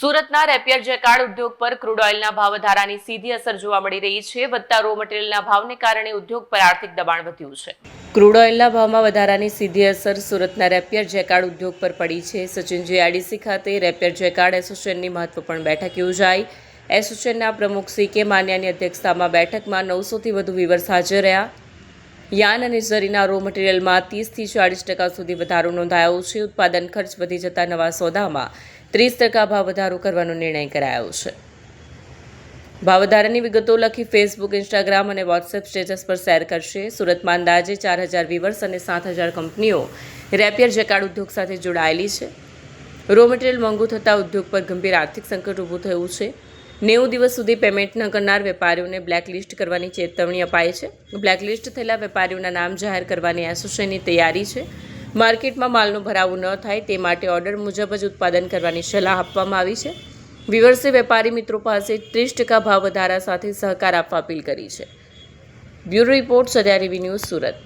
સુરતના rapier jacquard ઉદ્યોગ પર ક્રૂડ ઓઇલના ભાવ વધારાની સીધી અસર જોવા મળી રહી છે। વધતા રો મટીરિયલના ભાવને કારણે ઉદ્યોગ પર આર્થિક દબાણ વધ્યું છે। ક્રૂડ ઓઇલના ભાવમાં વધારાની સીધી અસર સુરતના રેપિયર જેકાર્ડ ઉદ્યોગ પર પડી છે। સચિન જીઆઈડીસી ખાતે રેપિયર જેકાર્ડ એસોસિએશનની મહત્વપૂર્ણ બેઠક યોજાઈ। એસોસિએશનના પ્રમુખ CK માન્યાની અધ્યક્ષતામાં બેઠકમાં 900થી વધુ વીવર્સ હાજર રહ્યા। યાન અને ઝરીના રો મટીરિયલમાં 30થી 40% સુધી વધારો નોંધાયો છે। ઉત્પાદન ખર્ચ વધી જતા નવા સોદામાં 30% ભાવ વધારો કરવાનો નિર્ણય કરાયો છે। ભાવ વધારાની વિગતો લખી ફેસબુક, ઇન્સ્ટાગ્રામ અને વોટ્સએપ સ્ટેટસ પર શેર કરશે। સુરતમાં અંદાજે 4000 વીવર્સ અને 7000 કંપનીઓ રેપિયર જેકાર્ડ ઉદ્યોગ સાથે જોડાયેલી છે। રો મટીરિયલ મોંઘું થતાં ઉદ્યોગ પર ગંભીર આર્થિક સંકટ ઊભું થયું છે। 90 દિવસ સુધી પેમેન્ટ ન કરનાર વેપારીઓને બ્લેકલિસ્ટ કરવાની ચેતવણી અપાઈ છે। બ્લેકલિસ્ટ થયેલા વેપારીઓના નામ જાહેર કરવાની એસોસિએશનની તૈયારી છે। માર્કેટમાં માલનો ભરાવો ન થાય તે માટે ઓર્ડર મુજબ જ ઉત્પાદન કરવાની સલાહ આપવામાં આવી છે। વીવર્સે વેપારી મિત્રો પાસે 30% ભાવ વધારા સાથે સહકાર આપવા અપીલ કરી છે। Bureau report, Satya TV news, Surat.